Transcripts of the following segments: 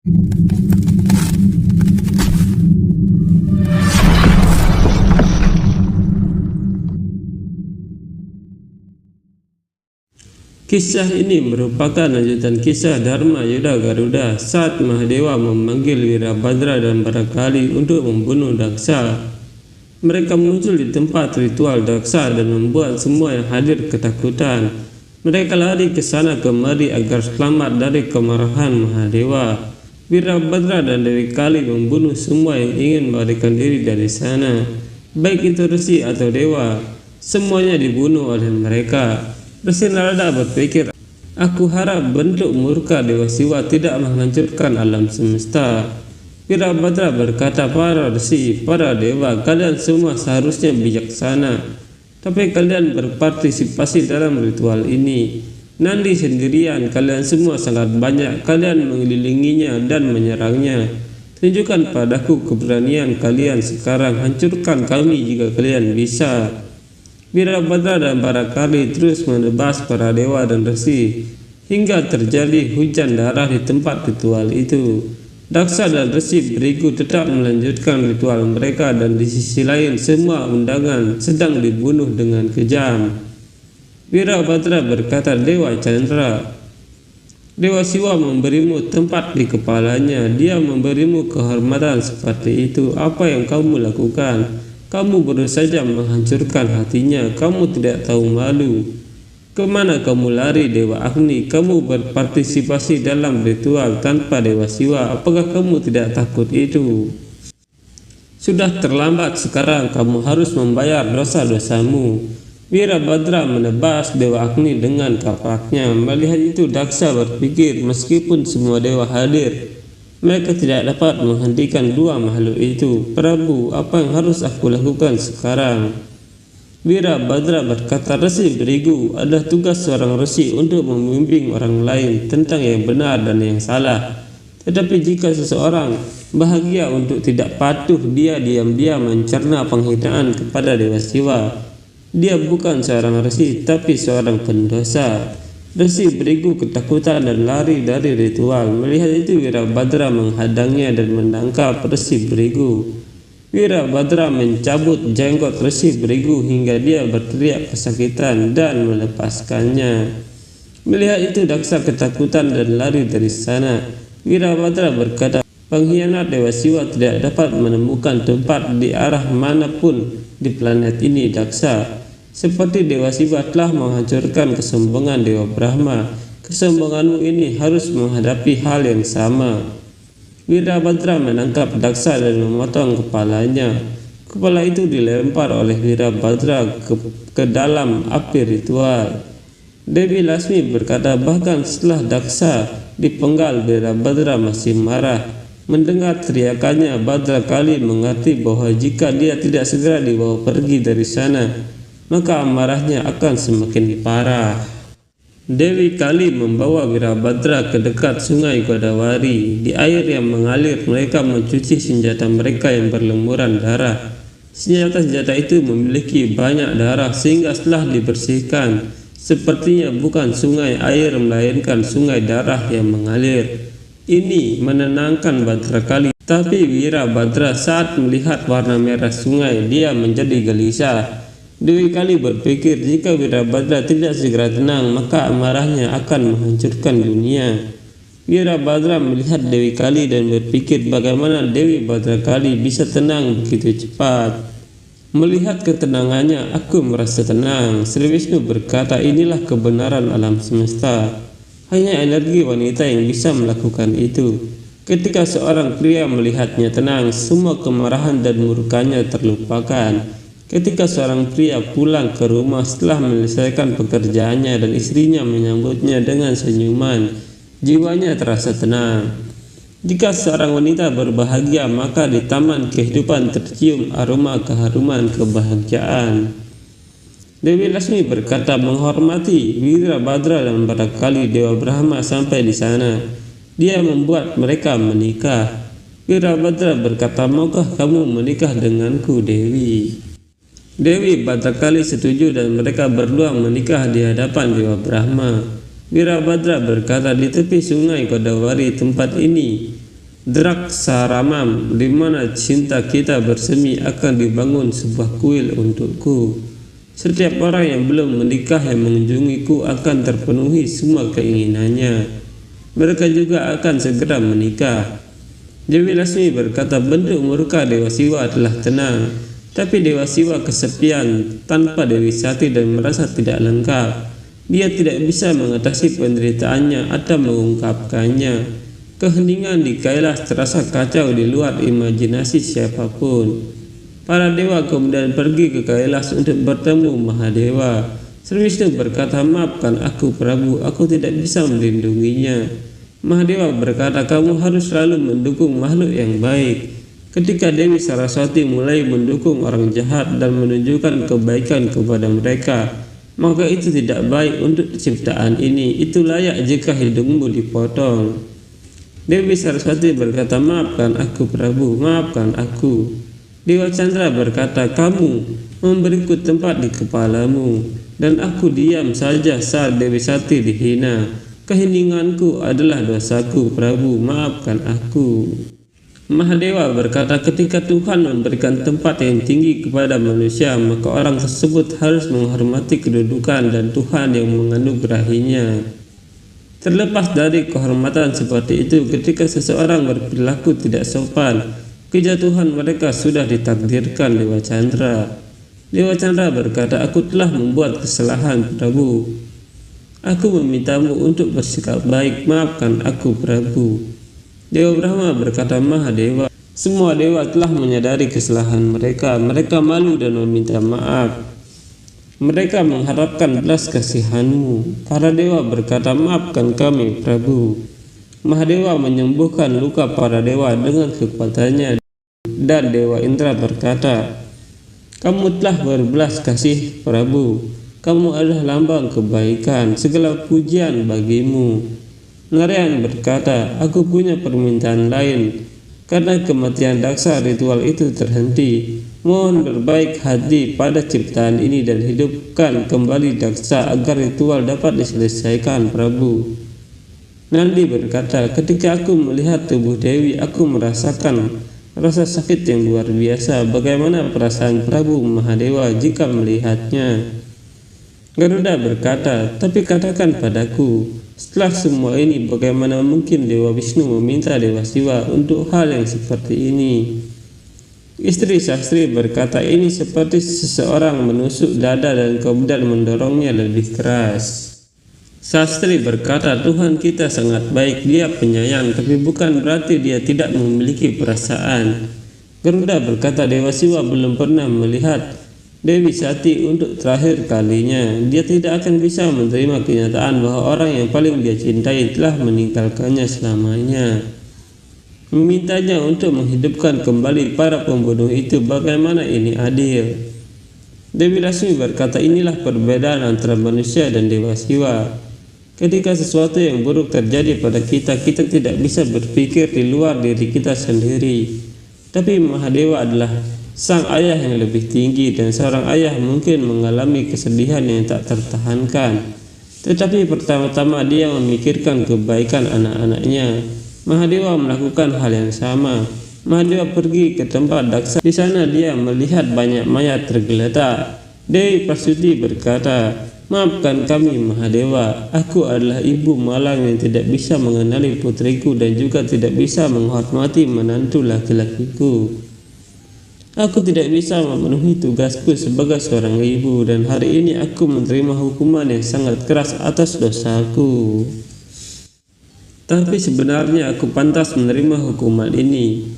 Kisah ini merupakan lanjutan kisah Dharma Yuddha Garuda saat Mahadewa memanggil Wirabhadra dan Barakali untuk membunuh Daksa. Mereka muncul di tempat ritual Daksa dan membuat semua yang hadir ketakutan. Mereka lari ke sana kemari agar selamat dari kemarahan Mahadewa. Wirabhadra dan Dewi Kali membunuh semua yang ingin melarikan diri dari sana, baik itu resi atau dewa. Semuanya dibunuh oleh mereka. Resi Narada berpikir, aku harap bentuk murka Dewa Siwa tidak menghancurkan alam semesta. Wirabhadra berkata, para resi, para dewa, kalian semua seharusnya bijaksana, tapi kalian berpartisipasi dalam ritual ini. Nandi sendirian, kalian semua sangat banyak, kalian mengelilinginya dan menyerangnya. Tunjukkan padaku keberanian kalian sekarang, hancurkan kami jika kalian bisa. Wirabhadra dan Barakali terus menebas para dewa dan resi hingga terjadi hujan darah di tempat ritual itu. Daksa dan resi Brigu tetap melanjutkan ritual mereka, dan di sisi lain semua undangan sedang dibunuh dengan kejam. Wirabhadra berkata, Dewa Chandra, Dewa Siwa memberimu tempat di kepalanya, dia memberimu kehormatan seperti itu. Apa yang kamu lakukan? Kamu baru saja menghancurkan hatinya, kamu tidak tahu malu. Kemana kamu lari Dewa Agni? Kamu berpartisipasi dalam ritual tanpa Dewa Siwa, apakah kamu tidak takut itu? Sudah terlambat sekarang, kamu harus membayar dosa-dosamu. Wirabhadra menebas Dewa Agni dengan kapaknya. Melihat itu Daksa berpikir, meskipun semua dewa hadir, mereka tidak dapat menghentikan dua makhluk itu. Prabu, apa yang harus aku lakukan sekarang? Wirabhadra berkata, Resi Brigu, adalah tugas seorang resi untuk membimbing orang lain tentang yang benar dan yang salah. Tetapi jika seseorang bahagia untuk tidak patuh, dia diam-diam mencerna penghinaan kepada Dewa Siwa. Dia bukan seorang resi, tapi seorang pendosa. Resi Brigu ketakutan dan lari dari ritual. Melihat itu Wirabhadra menghadangnya dan menangkap Resi Brigu. Wirabhadra mencabut jenggot Resi Brigu hingga dia berteriak kesakitan dan melepaskannya. Melihat itu Daksa ketakutan dan lari dari sana. Wirabhadra berkata, pengkhianat Dewa Siwa tidak dapat menemukan tempat di arah manapun di planet ini Daksa. Seperti Dewa Siwa telah menghancurkan kesombongan Dewa Brahma, kesombonganmu ini harus menghadapi hal yang sama. Wirabhadra menangkap Daksa dan memotong kepalanya. Kepala itu dilempar oleh Wirabhadra ke dalam api ritual. Dewi Lasmi berkata, bahkan setelah Daksa dipenggal, Wirabhadra masih marah. Mendengar teriakannya, Bhadrakali mengerti bahwa jika dia tidak segera dibawa pergi dari sana, maka amarahnya akan semakin parah. Dewi Kali membawa Wirabhadra ke dekat sungai Godavari. Di air yang mengalir, mereka mencuci senjata mereka yang berlumuran darah. Senjata-senjata itu memiliki banyak darah sehingga setelah dibersihkan, sepertinya bukan sungai air melainkan sungai darah yang mengalir. Ini menenangkan Bhadrakali. Tapi Wirabhadra saat melihat warna merah sungai, dia menjadi gelisah. Dewi Kali berpikir, jika Wirabhadra tidak segera tenang, maka amarahnya akan menghancurkan dunia. Wirabhadra melihat Dewi Kali dan berpikir, bagaimana Dewi Bhadrakali bisa tenang begitu cepat. Melihat ketenangannya, aku merasa tenang. Sri Wisnu berkata, inilah kebenaran alam semesta. Hanya energi wanita yang bisa melakukan itu. Ketika seorang pria melihatnya tenang, semua kemarahan dan murkanya terlupakan. Ketika seorang pria pulang ke rumah setelah menyelesaikan pekerjaannya dan istrinya menyambutnya dengan senyuman, jiwanya terasa tenang. Jika seorang wanita berbahagia, maka di taman kehidupan tercium aroma keharuman kebahagiaan. Dewi Lasmi berkata, menghormati Wirabhadra dan Barakali, Dewa Brahma sampai di sana. Dia membuat mereka menikah. Wirabhadra berkata, maukah kamu menikah denganku, Dewi? Dewi Bhadrakali setuju dan mereka berdua menikah di hadapan Dewa Brahma. Wirabhadra berkata, di tepi sungai Godavari tempat ini Draksaramam, di mana cinta kita bersemi, akan dibangun sebuah kuil untukku. Setiap orang yang belum menikah yang mengunjungiku akan terpenuhi semua keinginannya. Mereka juga akan segera menikah. Dewi Lasmi berkata, bentuk murka Dewa Siwa telah tenang, tapi Dewa Siwa kesepian tanpa Dewi Sati dan merasa tidak lengkap. Dia tidak bisa mengatasi penderitaannya atau mengungkapkannya. Keheningan di Kailas terasa kacau di luar imajinasi siapapun. Para dewa kemudian pergi ke Kailas untuk bertemu Mahadewa. Sri Wisnu berkata, maafkan aku Prabu, aku tidak bisa melindunginya. Mahadewa berkata, kamu harus selalu mendukung makhluk yang baik. Ketika Dewi Saraswati mulai mendukung orang jahat dan menunjukkan kebaikan kepada mereka, maka itu tidak baik untuk ciptaan ini. Itu layak jika hidungmu dipotong. Dewi Saraswati berkata, maafkan aku Prabu, maafkan aku. Dewa Chandra berkata, kamu memberiku tempat di kepalamu, dan aku diam saja saat Dewi Sati dihina. Keheninganku adalah dosaku Prabu, maafkan aku. Mahadewa berkata, ketika Tuhan memberikan tempat yang tinggi kepada manusia, maka orang tersebut harus menghormati kedudukan dan Tuhan yang menganugerahinya. Terlepas dari kehormatan seperti itu, ketika seseorang berperilaku tidak sopan, kejatuhan mereka sudah ditakdirkan Dewa Chandra. Dewa Chandra berkata, aku telah membuat kesalahan Prabu. Aku memintamu untuk bersikap baik, maafkan aku Prabu. Dewa Brahma berkata, Mahadewa, semua dewa telah menyadari kesalahan mereka. Mereka malu dan meminta maaf. Mereka mengharapkan belas kasihanmu. Para dewa berkata, maafkan kami Prabu. Mahadewa menyembuhkan luka para dewa dengan kekuatannya. Dan Dewa Indra berkata, kamu telah berbelas kasih Prabu. Kamu adalah lambang kebaikan. Segala pujian bagimu. Narayan berkata, aku punya permintaan lain. Karena kematian Daksa, ritual itu terhenti. Mohon berbaik hati pada ciptaan ini dan hidupkan kembali Daksa agar ritual dapat diselesaikan Prabu. Nandi berkata, ketika aku melihat tubuh Dewi, aku merasakan rasa sakit yang luar biasa. Bagaimana perasaan Prabu Mahadewa jika melihatnya? Garuda berkata, tapi katakan padaku, setelah semua ini bagaimana mungkin Dewa Wisnu meminta Dewa Siwa untuk hal yang seperti ini? Istri Sastri berkata, ini seperti seseorang menusuk dada dan kemudian mendorongnya lebih keras. Sastri berkata, Tuhan kita sangat baik, dia penyayang, tapi bukan berarti dia tidak memiliki perasaan. Garuda berkata, Dewa Siwa belum pernah melihat Dewi Sati untuk terakhir kalinya. Dia tidak akan bisa menerima kenyataan bahwa orang yang paling dia cintai telah meninggalkannya selamanya. Memintanya untuk menghidupkan kembali para pembunuh itu, bagaimana ini adil? Dewi Lasmi berkata, inilah perbedaan antara manusia dan Dewa Siwa. Ketika sesuatu yang buruk terjadi pada kita, kita tidak bisa berpikir di luar diri kita sendiri. Tapi Mahadewa adalah sang ayah yang lebih tinggi, dan seorang ayah mungkin mengalami kesedihan yang tak tertahankan. Tetapi pertama-tama dia memikirkan kebaikan anak-anaknya. Mahadewa melakukan hal yang sama. Mahadewa pergi ke tempat Daksa. Di sana dia melihat banyak mayat tergeletak. Dewi Prasuti berkata, maafkan kami Mahadewa. Aku adalah ibu malang yang tidak bisa mengenali putriku dan juga tidak bisa menghormati menantu laki-lakiku. Aku tidak bisa memenuhi tugasku sebagai seorang ibu, dan hari ini aku menerima hukuman yang sangat keras atas dosaku. Tapi sebenarnya aku pantas menerima hukuman ini.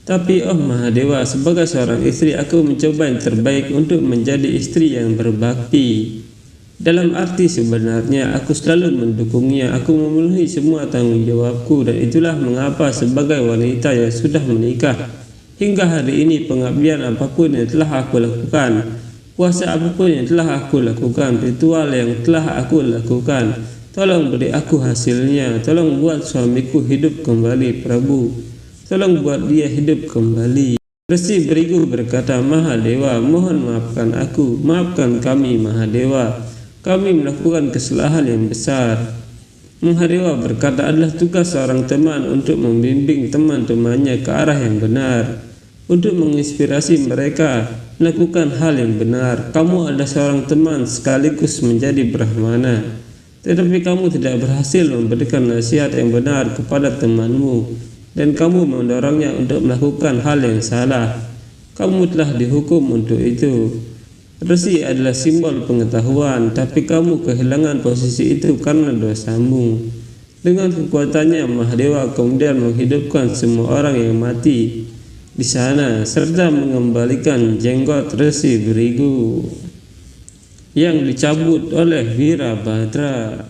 Tapi oh Mahadewa, sebagai seorang istri aku mencoba yang terbaik untuk menjadi istri yang berbakti. Dalam arti sebenarnya aku selalu mendukungnya. Aku memenuhi semua tanggung jawabku, dan itulah mengapa sebagai wanita yang sudah menikah, hingga hari ini pengabdian apapun yang telah aku lakukan, puasa apapun yang telah aku lakukan, ritual yang telah aku lakukan, tolong beri aku hasilnya. Tolong buat suamiku hidup kembali Prabu. Tolong buat dia hidup kembali. Resi Berigu berkata, Mahadewa, mohon maafkan aku. Maafkan kami Mahadewa. Kami melakukan kesalahan yang besar. Mahadewa berkata adalah tugas seorang teman untuk membimbing teman-temannya ke arah yang benar, untuk menginspirasi mereka melakukan hal yang benar. Kamu adalah seorang teman sekaligus menjadi brahmana, tetapi kamu tidak berhasil memberikan nasihat yang benar kepada temanmu, dan kamu mendorongnya untuk melakukan hal yang salah. Kamu telah dihukum untuk itu. Resi adalah simbol pengetahuan, tapi kamu kehilangan posisi itu karena dosamu. Dengan kekuatannya, Mahadewa kemudian menghidupkan semua orang yang mati di sana, serta mengembalikan jenggot Resi Bhrigu yang dicabut oleh Virabhadra.